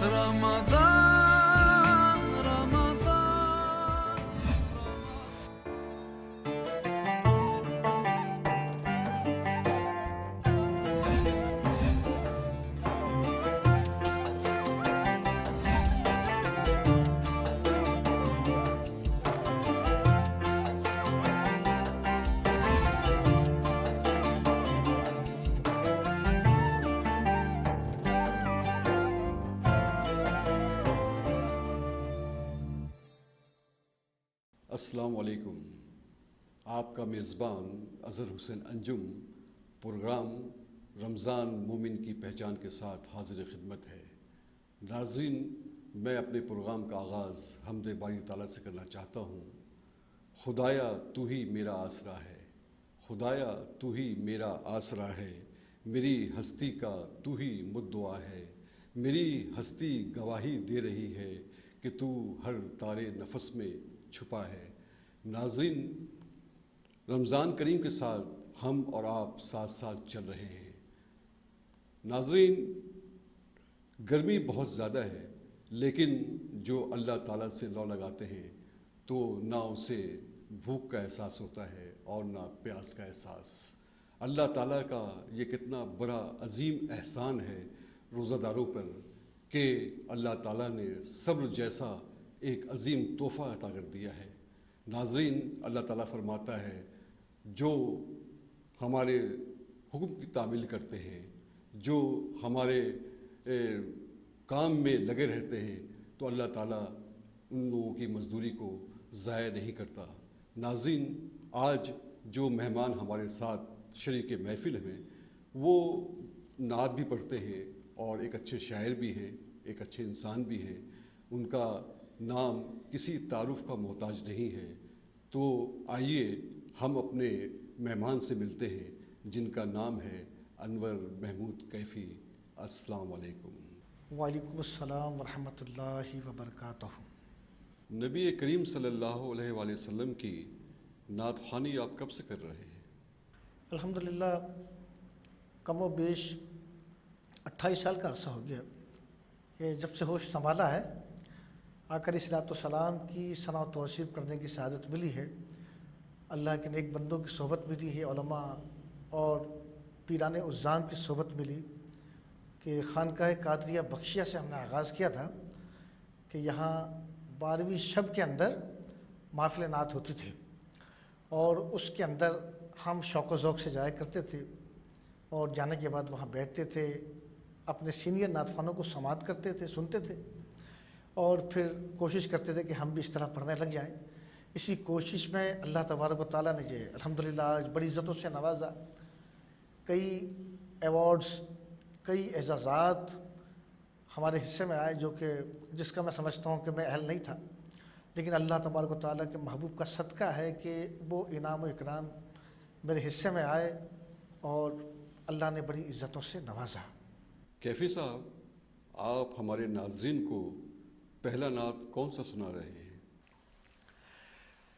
رمضان رمضان السلام علیکم. آپ کا میزبان اظہر حسین انجم پروگرام رمضان مومن کی پہچان کے ساتھ حاضر خدمت ہے. ناظرین، میں اپنے پروگرام کا آغاز حمد باری تعالیٰ سے کرنا چاہتا ہوں. خدایا تو ہی میرا آسرا ہے، خدایا تو ہی میرا آسرا ہے، میری ہستی کا تو ہی مدعا ہے، میری ہستی گواہی دے رہی ہے کہ تو ہر تارے نفس میں چھپا ہے. ناظرین، رمضان کریم کے ساتھ ہم اور آپ ساتھ ساتھ چل رہے ہیں. ناظرین، گرمی بہت زیادہ ہے، لیکن جو اللہ تعالیٰ سے لو لگاتے ہیں تو نہ اسے بھوک کا احساس ہوتا ہے اور نہ پیاس کا احساس. اللہ تعالیٰ کا یہ کتنا بڑا عظیم احسان ہے روزہ داروں پر کہ اللہ تعالیٰ نے صبر جیسا ایک عظیم تحفہ عطا کر دیا ہے. ناظرین، اللہ تعالیٰ فرماتا ہے جو ہمارے حکم کی تعمیل کرتے ہیں، جو ہمارے کام میں لگے رہتے ہیں، تو اللہ تعالیٰ ان لوگوں کی مزدوری کو ضائع نہیں کرتا. ناظرین، آج جو مہمان ہمارے ساتھ شریک محفل ہیں وہ نعت بھی پڑھتے ہیں اور ایک اچھے شاعر بھی ہیں، ایک اچھے انسان بھی ہیں. ان کا نام کسی تعارف کا محتاج نہیں ہے. تو آئیے ہم اپنے مہمان سے ملتے ہیں جن کا نام ہے انور محمود کیفی. السلام علیکم. وعلیکم السلام ورحمۃ اللہ وبرکاتہ. نبی کریم صلی اللہ علیہ وآلہ وسلم کی نعت خوانی آپ کب سے کر رہے ہیں؟ الحمدللہ کم و بیش 28 سال کا عرصہ ہو گیا کہ جب سے ہوش سنبھالا ہے. آقا علیہ الصلوۃ والسلام کی ثنا و توصیف کرنے کی سعادت ملی ہے، اللہ کے نیک بندوں کی صحبت ملی ہے، علماء اور پیران عظام کی صحبت ملی کہ خانقاہ قادریہ بخشیہ سے ہم نے آغاز کیا تھا کہ یہاں 12ویں شب کے اندر محفل نعت ہوتی تھی اور اس کے اندر ہم شوق و ذوق سے جایا کرتے تھے اور جانے کے بعد وہاں بیٹھتے تھے، اپنے سینئر نعت خوانوں کو سماعت کرتے تھے، سنتے تھے اور پھر کوشش کرتے تھے کہ ہم بھی اس طرح پڑھنے لگ جائیں. اسی کوشش میں اللہ تبارک و تعالیٰ نے یہ الحمدللہ آج بڑی عزتوں سے نوازا. کئی ایوارڈز، کئی اعزازات ہمارے حصے میں آئے جو کہ جس کا میں سمجھتا ہوں کہ میں اہل نہیں تھا، لیکن اللہ تبارک و تعالیٰ کے محبوب کا صدقہ ہے کہ وہ انعام و اکرام میرے حصے میں آئے اور اللہ نے بڑی عزتوں سے نوازا. کیفی صاحب، آپ ہمارے ناظرین کو پہلا نعت کون سا سنا رہے ہیں؟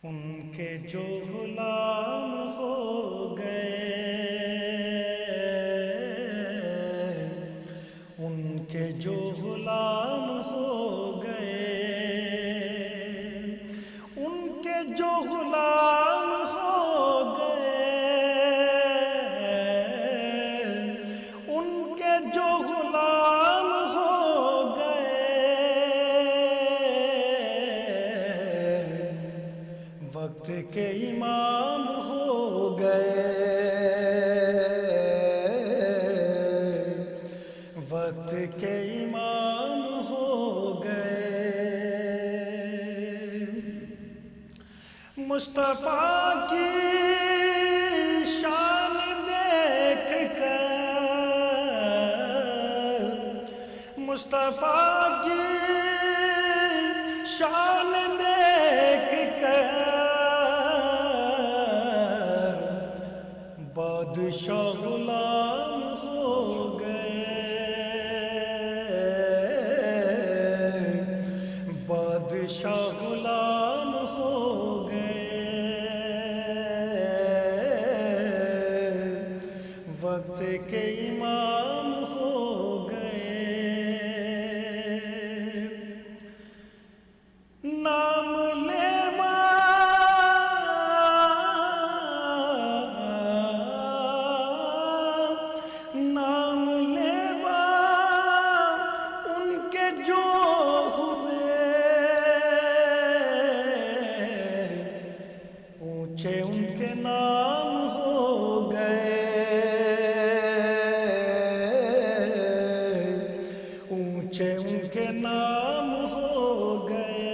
ان کے جو غلام ہو گئے، ان کے جو غلام ہو گئے، ان کے جو غلام ہو گئے، ان کے جو غلام ہو گئے، وقت کے امام ہو گئے، وقت کے امام ہو گئے. مصطفیٰ کی شان دیکھ کر، مصطفیٰ کی شان دیکھ کر بادشاہ غلام ہو گئے، بادشاہ غلام ہو گئے، وقت کے امام ہو گئے. اونچے ان کے نام ہو گئے، اونچے ان کے نام ہو گئے،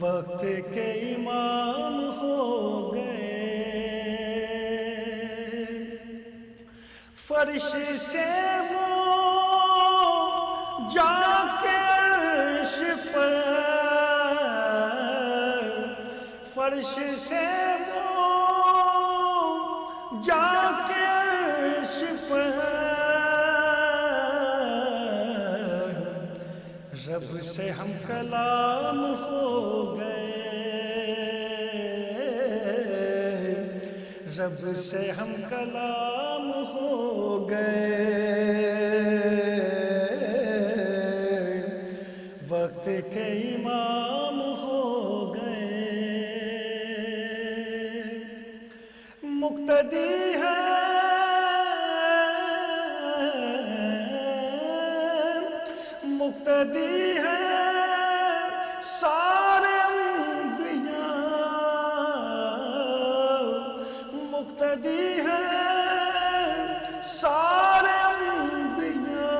وقت کے امام ہو گئے، فرش سے وہ جا کے عرش پر، فرش سے وہ جا کے عرش پر، رب سے ہم کلام ہو گئے، رب سے ہم کلام ہو گئے، وقت کے امام ہو گئے، مقتدی ہے مقتدی ہے سارے انبیاء، مقتدی ہے سارے انبیاء،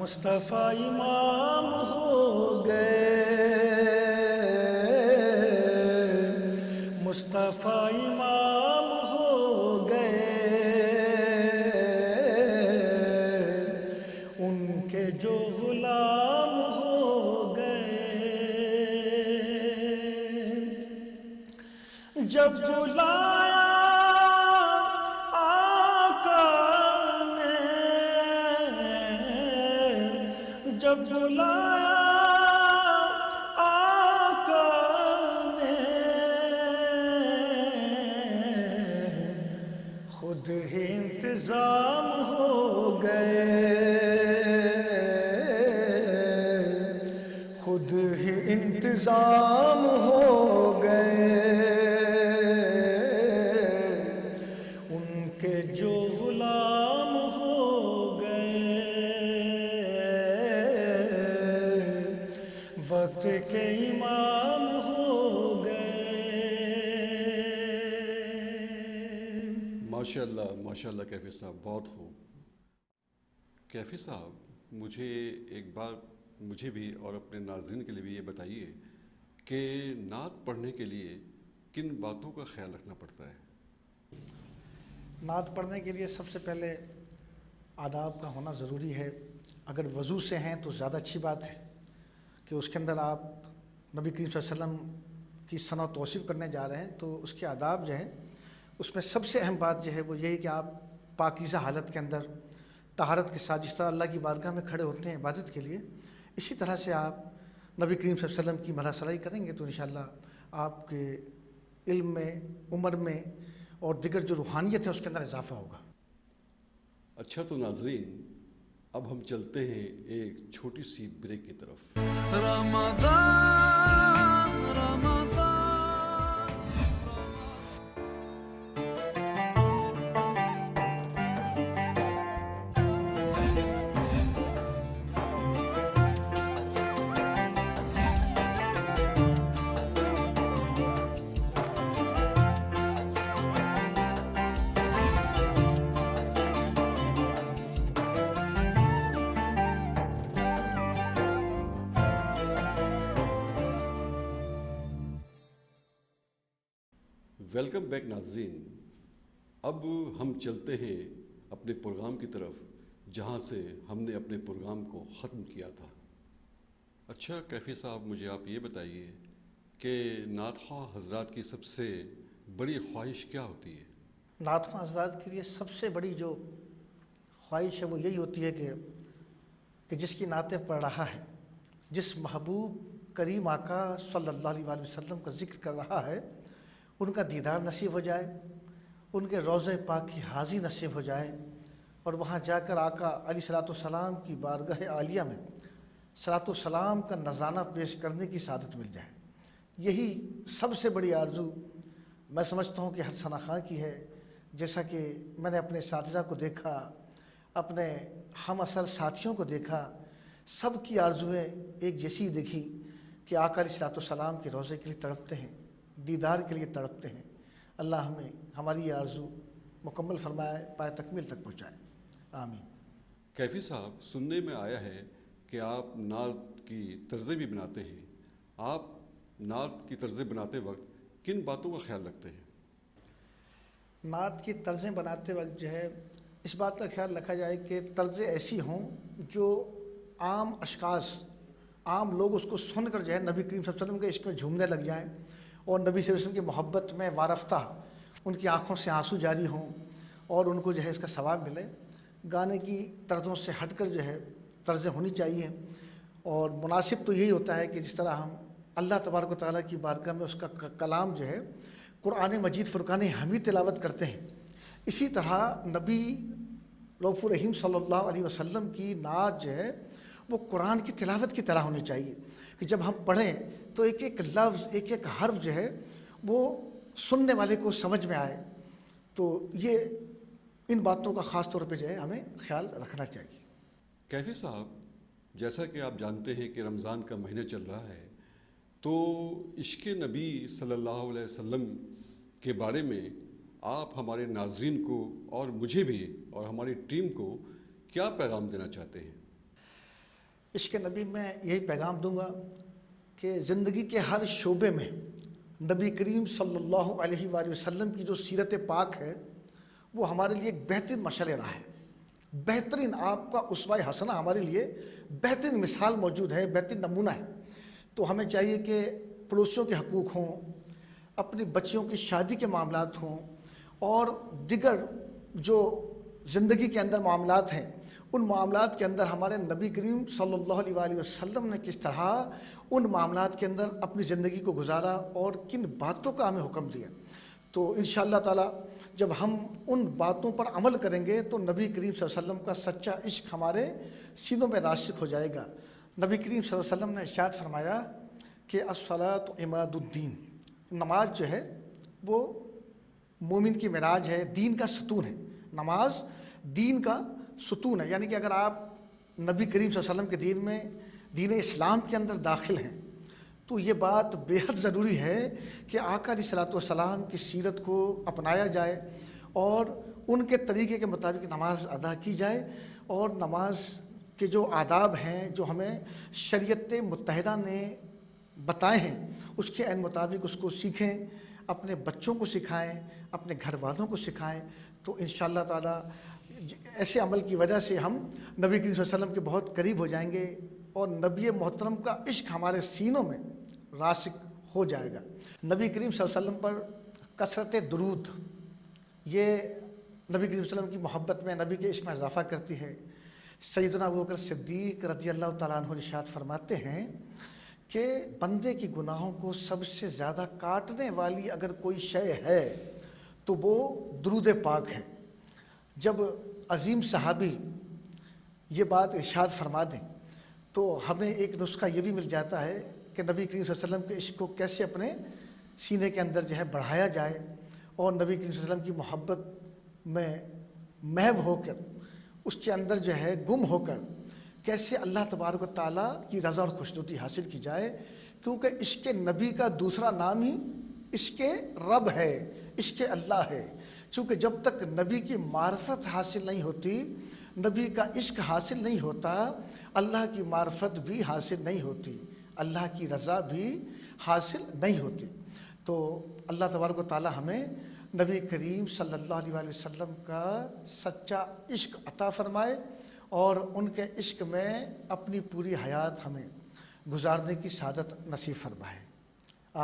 مصطفیٰ امام ہو گئے، مصطفیٰ امام ہو گئے، ان کے جو غلام ہو گئے، جب بلایا آقا نے، جب بلایا آقا نے، خود ہی انتظام ہو گئے، خود ہی انتظام ہو گئے، ان کے جو غلام ہو گئے، وقت کے امام ہو گئے۔ ماشاءاللہ کیفی صاحب، بہت خوب۔ کیفی صاحب، مجھے ایک بات مجھے بھی اور اپنے ناظرین کے لیے بھی یہ بتائیے کہ نعت پڑھنے کے لیے کن باتوں کا خیال رکھنا پڑتا ہے؟ نعت پڑھنے کے لیے سب سے پہلے آداب کا ہونا ضروری ہے۔ اگر وضو سے ہیں تو زیادہ اچھی بات ہے کہ اس کے اندر آپ نبی کریم صلی اللہ علیہ وسلم کی ثنا و توصیف کرنے جا رہے ہیں، تو اس کے آداب جو ہیں اس میں سب سے اہم بات جو ہے وہ یہی کہ آپ پاکیزہ حالت کے اندر طہارت کے ساتھ جس طرح اللہ کی بارگاہ میں کھڑے ہوتے ہیں عبادت کے لیے، اسی طرح سے آپ نبی کریم صلی اللہ علیہ وسلم کی ملہ سلائی کریں گے تو انشاءاللہ آپ کے علم میں، عمر میں اور دیگر جو روحانیت ہے اس کے اندر اضافہ ہوگا۔ اچھا، تو ناظرین اب ہم چلتے ہیں ایک چھوٹی سی بریک کی طرف۔ رمضان رمضان ویلکم بیک ناظرین، اب ہم چلتے ہیں اپنے پروگرام کی طرف جہاں سے ہم نے اپنے پروگرام کو ختم کیا تھا۔ اچھا کیفی صاحب، مجھے آپ یہ بتائیے کہ نعت خواہ حضرات کی سب سے بڑی خواہش کیا ہوتی ہے؟ نعت خواہ حضرات کے لیے سب سے بڑی جو خواہش ہے وہ یہی ہوتی ہے کہ جس کی نعتیں پڑھ رہا ہے، جس محبوب کریم آقا صلی اللہ علیہ وآلہ وسلم کا ذکر کر رہا ہے، ان کا دیدار نصیب ہو جائے، ان کے روضہ پاک کی حاضری نصیب ہو جائے، اور وہاں جا کر آقا علیہ صلاۃ والسلام کی بارگاہ عالیہ میں صلاۃ والسلام کا نذرانہ پیش کرنے کی سعادت مل جائے۔ یہی سب سے بڑی آرزو میں سمجھتا ہوں کہ ہر ثنا خواں کی ہے۔ جیسا کہ میں نے اپنے اساتذہ کو دیکھا، اپنے ہم اثر ساتھیوں کو دیکھا، سب کی آرزویں ایک جیسی دیکھی کہ آقا علیہ الصلوۃ والسلام کے روضے کے لیے تڑپتے ہیں، دیدار کے لیے تڑپتے ہیں۔ اللہ ہمیں ہماری یہ آرزو مکمل فرمائے، پائے تکمیل تک پہنچائے، آمین۔ کیفی صاحب، سننے میں آیا ہے کہ آپ نعت کی طرزیں بھی بناتے ہیں۔ آپ نعت کی طرزیں بناتے وقت کن باتوں کا خیال رکھتے ہیں؟ نعت کی طرزیں بناتے وقت جو ہے اس بات کا خیال رکھا جائے کہ طرزیں ایسی ہوں جو عام اشخاص، عام لوگ اس کو سن کر جو ہے نبی کریم صلی اللہ علیہ وسلم کے عشق میں جھومنے لگ جائیں، اور نبی صلی اللہ علیہ وسلم کی محبت میں وارفتہ ان کی آنکھوں سے آنسو جاری ہوں اور ان کو جو ہے اس کا ثواب ملے۔ گانے کی طرزوں سے ہٹ کر جو ہے طرزیں ہونی چاہیے، اور مناسب تو یہی ہوتا ہے کہ جس طرح ہم اللہ تبارک و تعالیٰ کی بارگاہ میں اس کا کلام جو ہے قرآن مجید فرقان حمید تلاوت کرتے ہیں، اسی طرح نبی رؤوف الرحیم صلی اللہ علیہ وسلم کی نعت جو ہے وہ قرآن کی تلاوت کی طرح ہونی چاہیے کہ جب ہم پڑھیں تو ایک ایک لفظ، ایک ایک حرف جو ہے وہ سننے والے کو سمجھ میں آئے۔ تو یہ ان باتوں کا خاص طور پہ جو ہے ہمیں خیال رکھنا چاہیے۔ کیفی صاحب، جیسا کہ آپ جانتے ہیں کہ رمضان کا مہینہ چل رہا ہے، تو عشق نبی صلی اللہ علیہ وسلم کے بارے میں آپ ہمارے ناظرین کو اور مجھے بھی اور ہماری ٹیم کو کیا پیغام دینا چاہتے ہیں؟ عشق نبی میں یہی پیغام دوں گا کہ زندگی کے ہر شعبے میں نبی کریم صلی اللہ علیہ وآلہ وسلم کی جو سیرت پاک ہے وہ ہمارے لیے ایک بہترین مشعل راہ ہے، بہترین آپ کا اسوہ حسنہ ہمارے لیے بہترین مثال موجود ہے، بہترین نمونہ ہے۔ تو ہمیں چاہیے کہ پڑوسیوں کے حقوق ہوں، اپنی بچیوں کی شادی کے معاملات ہوں، اور دیگر جو زندگی کے اندر معاملات ہیں ان معاملات کے اندر ہمارے نبی کریم صلی اللہ علیہ وآلہ وسلم نے کس طرح ان معاملات کے اندر اپنی زندگی کو گزارا اور کن باتوں کا ہمیں حکم دیا۔ تو انشاءاللہ تعالی جب ہم ان باتوں پر عمل کریں گے تو نبی کریم صلی اللہ علیہ وسلم کا سچا عشق ہمارے سینوں میں راسخ ہو جائے گا۔ نبی کریم صلی اللہ علیہ وسلم نے ارشاد فرمایا کہ الصلاۃ عماد الدین، نماز جو ہے وہ مومن کی معراج ہے، دین کا ستون ہے۔ نماز دین کا ستون ہے، یعنی کہ اگر آپ نبی کریم صلی اللہ علیہ وسلم کے دین میں، دین اسلام کے اندر داخل ہیں تو یہ بات بے حد ضروری ہے کہ آقا علیہ الصلوۃ والسلام کی سیرت کو اپنایا جائے اور ان کے طریقے کے مطابق نماز ادا کی جائے، اور نماز کے جو آداب ہیں جو ہمیں شریعت متحدہ نے بتائے ہیں اس کے عین مطابق اس کو سیکھیں، اپنے بچوں کو سکھائیں، اپنے گھر والوں کو سکھائیں۔ تو انشاءاللہ تعالی ایسے عمل کی وجہ سے ہم نبی کریم صلی اللہ علیہ وسلم کے بہت قریب ہو جائیں گے اور نبی محترم کا عشق ہمارے سینوں میں راسخ ہو جائے گا۔ نبی کریم صلی اللہ علیہ وسلم پر کثرت درود یہ نبی کریم صلی اللہ علیہ وسلم کی محبت میں، نبی کے عشق میں اضافہ کرتی ہے۔ سیدنا ابوبکر صدیق رضی اللہ تعالیٰ عنہ ارشاد فرماتے ہیں کہ بندے کی گناہوں کو سب سے زیادہ کاٹنے والی اگر کوئی شے ہے تو وہ درود پاک ہے۔ جب عظیم صحابی یہ بات ارشاد فرما دیں تو ہمیں ایک نسخہ یہ بھی مل جاتا ہے کہ نبی کریم صلی اللہ علیہ وسلم کے عشق کو کیسے اپنے سینے کے اندر جو ہے بڑھایا جائے، اور نبی کریم صلی اللہ علیہ وسلم کی محبت میں محو ہو کر، اس کے اندر جو ہے گم ہو کر کیسے اللہ تبارک و تعالیٰ کی رضا اور خوشنودی حاصل کی جائے، کیونکہ عشق نبی کا دوسرا نام ہی عشق رب ہے، عشق اللہ ہے۔ چونکہ جب تک نبی کی معرفت حاصل نہیں ہوتی، نبی کا عشق حاصل نہیں ہوتا، اللہ کی معرفت بھی حاصل نہیں ہوتی، اللہ کی رضا بھی حاصل نہیں ہوتی۔ تو اللہ تبارک و تعالیٰ ہمیں نبی کریم صلی اللہ علیہ وآلہ وسلم کا سچا عشق عطا فرمائے اور ان کے عشق میں اپنی پوری حیات ہمیں گزارنے کی سعادت نصیب فرمائے،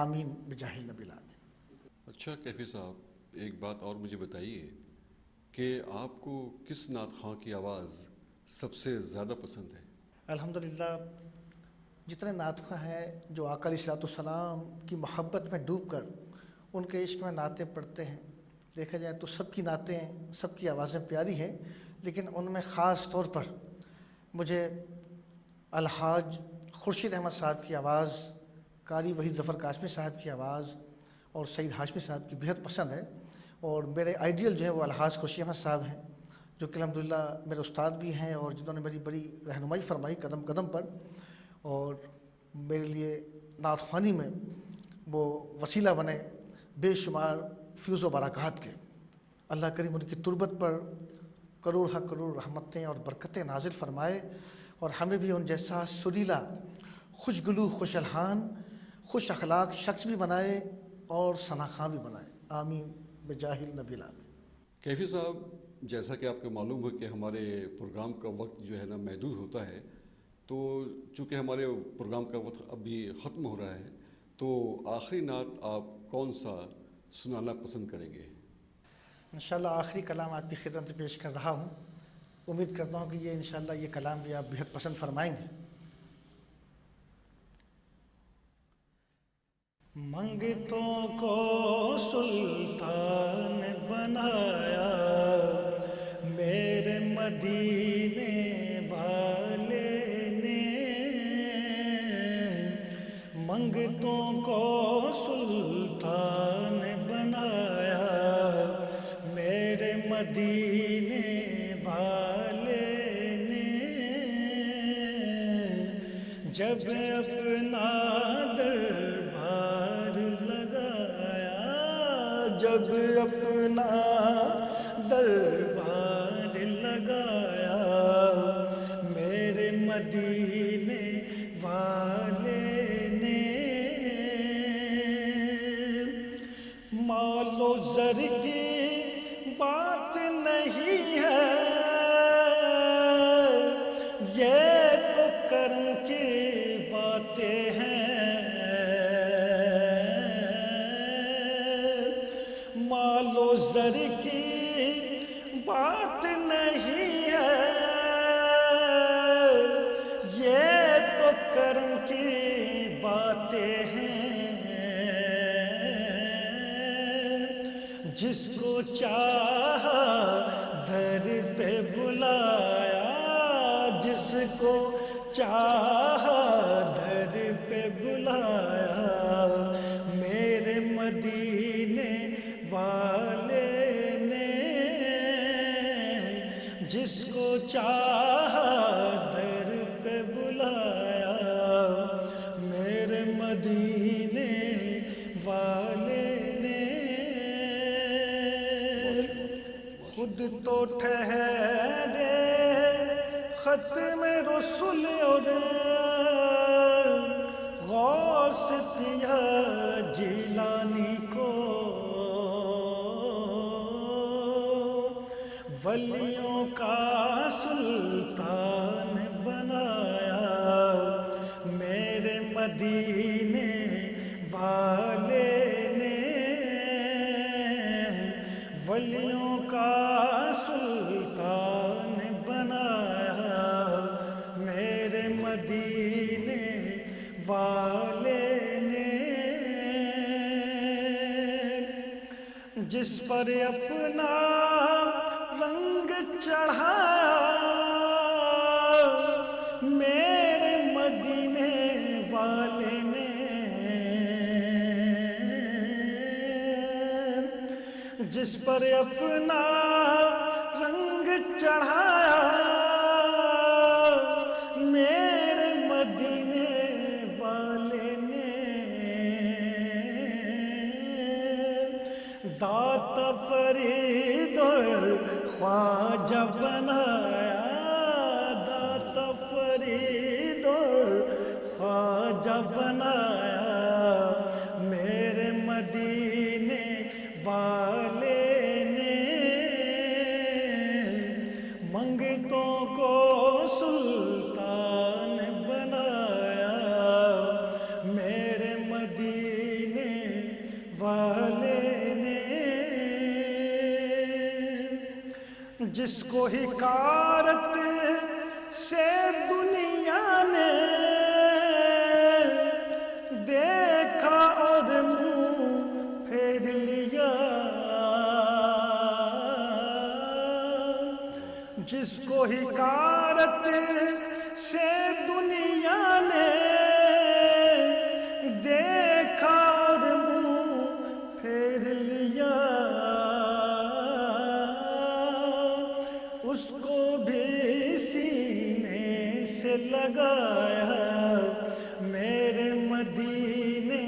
آمین بجاہ النبی العالمین۔ اچھا کیفی صاحب، ایک بات اور مجھے بتائیے کہ آپ کو کس نعت خواں کی آواز سب سے زیادہ پسند ہے؟ الحمدللہ جتنے نعت خواں ہیں جو آقا علیہ الصلوۃ والسلام کی محبت میں ڈوب کر ان کے عشق میں نعتیں پڑھتے ہیں، دیکھا جائے تو سب کی نعتیں، سب کی آوازیں پیاری ہیں، لیکن ان میں خاص طور پر مجھے الحاج خورشید احمد صاحب کی آواز، قاری وحید ظفر قاسمی صاحب کی آواز اور سعید ہاشمی صاحب کی بہت پسند ہے، اور میرے آئیڈیل جو ہے وہ الحاج خورشید احمد صاحب ہیں۔ جو کہ الحمدللہ میرے استاد بھی ہیں اور جنہوں نے میری بڑی رہنمائی فرمائی قدم قدم پر، اور میرے لیے نعت خوانی میں وہ وسیلہ بنے بے شمار فیوز و برکات کے۔ اللہ کریم ان کی تربت پر کروڑ ہا کروڑ رحمتیں اور برکتیں نازل فرمائے، اور ہمیں بھی ان جیسا سریلا، خوشگلو، خوش الحان، خوش اخلاق شخص بھی بنائے اور ثناخواں بھی بنائے، آمین بجاہ النبی الامین۔ کیفی صاحب، جیسا کہ آپ کو معلوم ہے کہ ہمارے پروگرام کا وقت جو ہے نا محدود ہوتا ہے، تو چونکہ ہمارے پروگرام کا وقت ابھی ختم ہو رہا ہے، تو آخری نعت آپ کون سا سنانا پسند کریں گے؟ انشاءاللہ آخری کلام آپ کی خدمت میں پیش کر رہا ہوں، امید کرتا ہوں کہ یہ انشاءاللہ یہ کلام بھی آپ بہت پسند فرمائیں گے۔ منگتوں کو سلطان بنایا میرے مدینے والے نے، منگتوں کو سلطان بنایا میرے مدینے والے نے، جب اپنا دربار لگایا، جب اپنا دربار لگایا میرے مدینے والے نے، مال و زر کی بات نہیں ہے یہ تو کرم کی باتیں ہیں، مال و زر کی بات نہیں ہے یہ تو کرم کی باتیں ہیں، جس کو چاہا در پہ بلایا، جس کو چاہا در پہ بلایا میرے مدینے والے نے، جس کو چاہا در پہ بلایا میرے مدینے والے نے، خود تو ٹھہرے ختم رسول اور غوث دیا جیلانی کو، ولیوں کا سلطان بنایا میرے مدینے والے نے، ولیوں کا سلطان بنایا میرے مدینے والے نے، جس پر اپنا رنگ چڑھایا میرے مدینے والے نے، جس پر اپنا رنگ چڑھایا میرے مدینے والے نے، داتا فرید اور خواجہ بنایا، داتا فرید اور خواجہ بنایا میرے مدینے والے نے، منگتوں کو سلطان بنایا میرے مدینے والے نے، جس کو حکارت سے دنیا نے دیکھا اور منہ پھیر لیا، جس کو حکارت سے دنیا نے دیکھا اور منہ پھیر لیا، اس کو بھی سینے سے لگایا میرے مدینے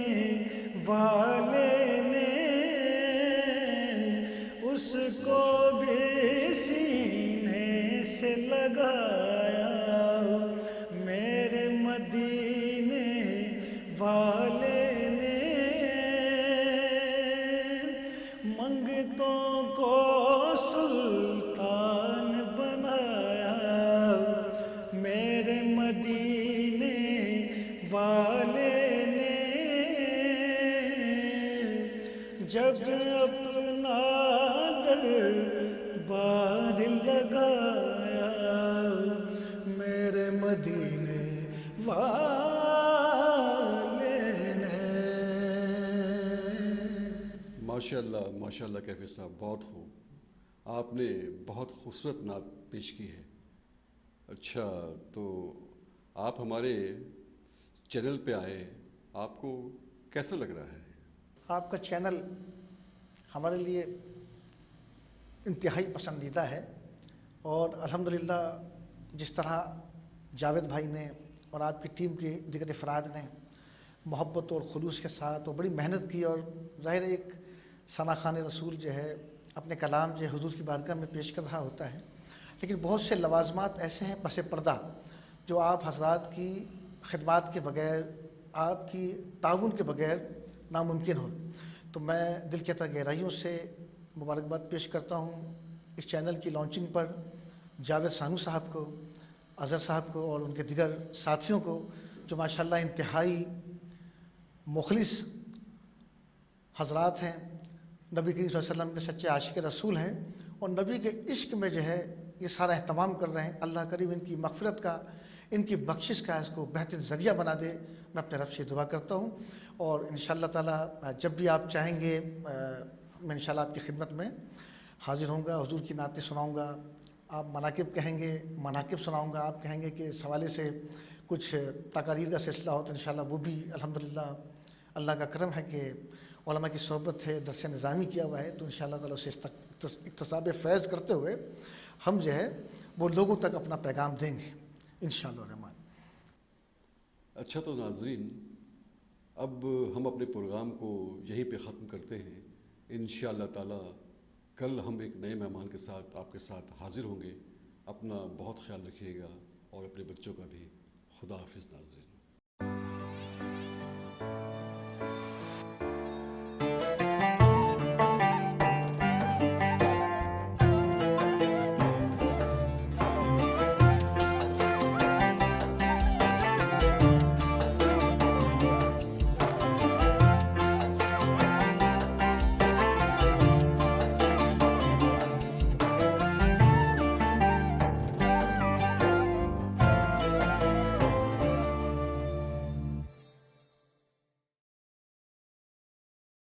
والے نے، اس کو بھی سینے سے لگایا میرے مدینے والے نے، منگتوں کو سلطان بنایا میرے مدینے والے نے، جب اپنا دربار لگایا میرے مدینے والے نے۔ ماشاءاللہ کیفی صاحب، بہت خوب، آپ نے بہت خوبصورت نعت پیش کی ہے۔ اچھا، تو آپ ہمارے چینل پہ آئے، آپ کو کیسا لگ رہا ہے؟ آپ کا چینل ہمارے لیے انتہائی پسندیدہ ہے، اور الحمدللہ جس طرح جاوید بھائی نے اور آپ کی ٹیم کے دیگر افراد نے محبت اور خلوص کے ساتھ اور بڑی محنت کی، اور ظاہر ایک ثنا خوان رسول جو ہے اپنے کلام جو ہے حضور کی بارگاہ میں پیش کر رہا ہوتا ہے، لیکن بہت سے لوازمات ایسے ہیں پس پردہ جو آپ حضرات کی خدمات کے بغیر، آپ کی تعاون کے بغیر ناممکن ہو۔ تو میں دل کی گہرائیوں سے مبارکباد پیش کرتا ہوں اس چینل کی لانچنگ پر جاوید ثانو صاحب کو، اظہر صاحب کو اور ان کے دیگر ساتھیوں کو، جو ماشاءاللہ انتہائی مخلص حضرات ہیں، نبی کریم صلی اللہ علیہ وسلم کے سچے عاشق رسول ہیں، اور نبی کے عشق میں جو ہے یہ سارا اہتمام کر رہے ہیں۔ اللہ کریم ان کی مغفرت کا، ان کی بخشش کا، اس کو بہترین ذریعہ بنا دے، میں اپنے رب سے دعا کرتا ہوں۔ اور انشاءاللہ تعالیٰ جب بھی آپ چاہیں گے میں انشاءاللہ آپ کی خدمت میں حاضر ہوں گا، حضور کی نعتیں سناؤں گا، آپ مناقب کہیں گے مناقب سناؤں گا، آپ کہیں گے کہ اس حوالے سے کچھ تقاریر کا سلسلہ ہو تو انشاءاللہ وہ بھی الحمدللہ اللہ کا کرم ہے کہ علماء کی صحبت ہے، درس نظامی کیا ہوا ہے، تو انشاءاللہ تعالیٰ اسے اکتساب فیض کرتے ہوئے ہم جو ہے وہ لوگوں تک اپنا پیغام دیں گے انشاءاللہ الرحمن۔ اچھا، تو ناظرین، اب ہم اپنے پروگرام کو یہیں پہ ختم کرتے ہیں۔ انشاءاللہ تعالیٰ کل ہم ایک نئے مہمان کے ساتھ آپ کے ساتھ حاضر ہوں گے۔ اپنا بہت خیال رکھیے گا اور اپنے بچوں کا بھی۔ خدا حافظ ناظرین۔